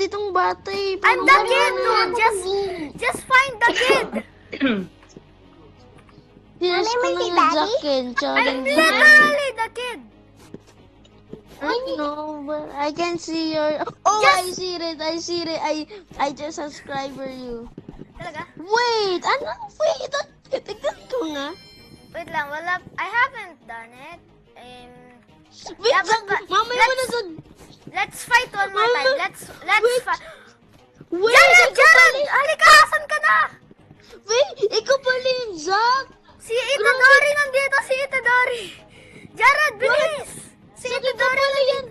ditong bata eh. I'm the kid, dude. Just find the kid. Yes, Ano naman si yung Daddy? jacket. I'm literally the kid. I know, but I can see your... Oh, I see it. I just subscriber you. Talaga? Wait! Wait! Tignan ko nga. Wait lang, wala. I haven't done it. Wait, Yeah, Zach, but mamaya mo na sa... let's fight one more time. Let's Wait. fight. Wait, Jared! ikaw pala Jared! Halika! Asan ka na? Wait, ikaw pala yung Zach! Si Itadori nandito! Si Itadori! Jared, bilis! Si Zach, ikaw Itadori pala yan!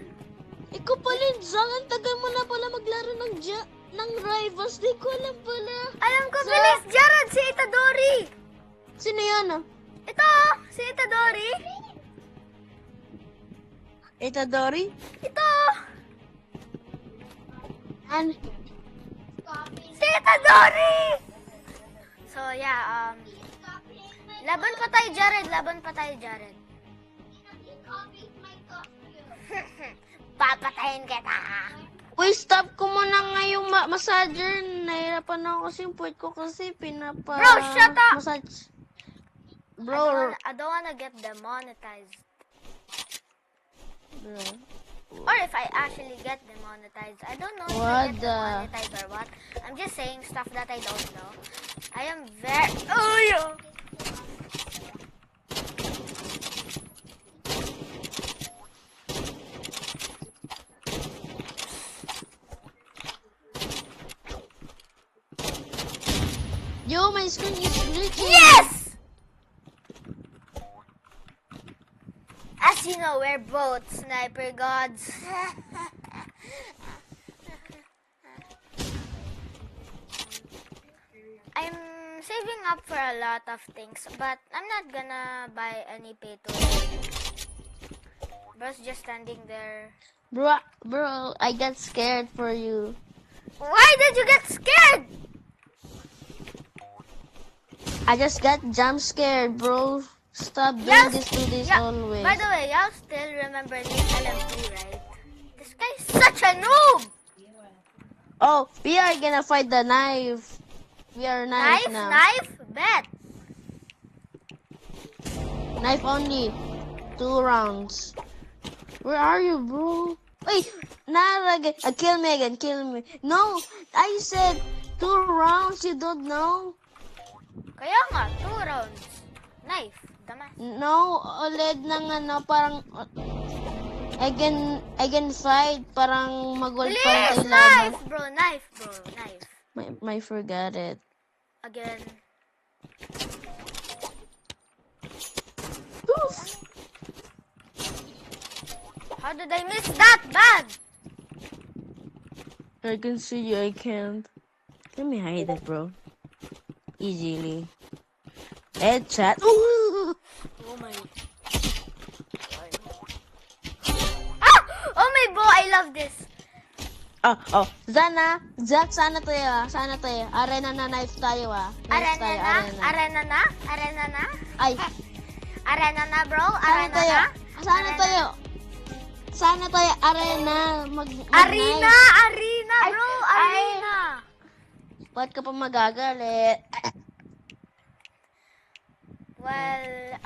Ikaw pala yung Zach! Ang tagal mo na pala maglaro ng rivals. Di ko alam pala. Alam ko, Zach. bilis! Jared! Si Itadori! Sino yan ah? Ito! Si Itadori! Itadori? Ito! An? Si Itadori! So, yeah, laban pa tayo, Jared. Laban pa tayo, Jared. Papatayin kita! Wait, stop ko muna nga yung massager. Nahirapan ako kasi yung puwet ko kasi pinapa... Bro, shut up! Massage. Bro, I don't wanna get demonetized. bro. Or if I actually get demonetized. I don't know if I What get the... demonetized or what. I'm just saying stuff that I don't know. I am very... Oh, yeah. Yo, my screen is glitching. Yes! As you know, we're both sniper gods. I'm saving up for a lot of things, but I'm not gonna buy any pay-to-win. Bro's just standing there. Bro, I got scared for you. Why did you get scared? I just got jump scared, bro. Stop doing Yes. this to this Yeah, always. by the way, y'all still remember Nick LMP, right? This guy's such a noob! Oh, we are gonna fight the knife. We are knife now. Knife? Bet! Knife only. 2 rounds. Where are you, bro? Wait, kill me again, kill me. No, I said 2 rounds, you don't know? Kaya nga, 2 rounds. Knife, damas. No, ulit ng parang I can fight, parang mag-gold pa rin Please, tayo laban. knife, bro, knife. My forgot it. Again. Oof. How did I miss that bad? I can see you, I can't. Let me hide it, bro. Easily. Headshot. Ooh. Oh my. Ah! Oh my boy, I love this. Oh. Zach, sana tayo. Arena na knife tayo Knife tayo, Arena na? Ay, Arena na, bro? Arena na? Sana tayo, arena. Arena, bro, arena. Ba't ka pa magagalit? Well,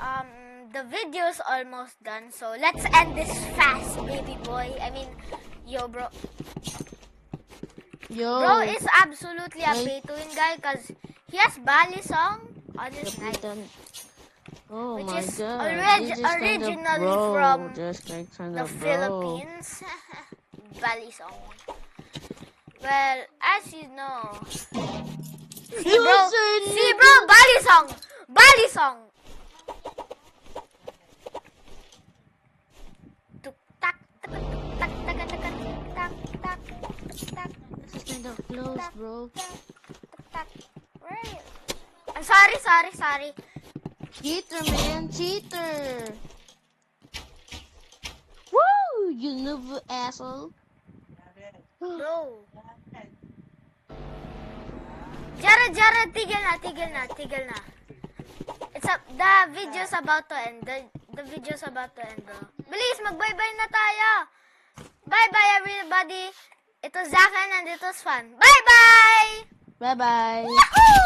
the video's almost done, so let's end this fast, baby boy. I mean, yo, bro. Yo. Bro is absolutely a Wait. pay-to-win guy because he has Bali song on his knife. Oh Which my is god. orig- This is kind of originally bro. from Just like kind The of bro. Philippines. Bali song. Well, as you know. See, bro, Bali song. Tuk tak tak tak tak tak tak tak tak. This is kind of close, bro. Tak. Right. I'm sorry. Cheater, man. Cheater. Woo! You noob asshole. Bro. Jared, tigil na. The video's about to end. The video's about to end, bro. Bilis, mag-bye-bye na tayo. Bye-bye, everybody. Ito Zaka and it was fun. Bye-bye! Bye-bye.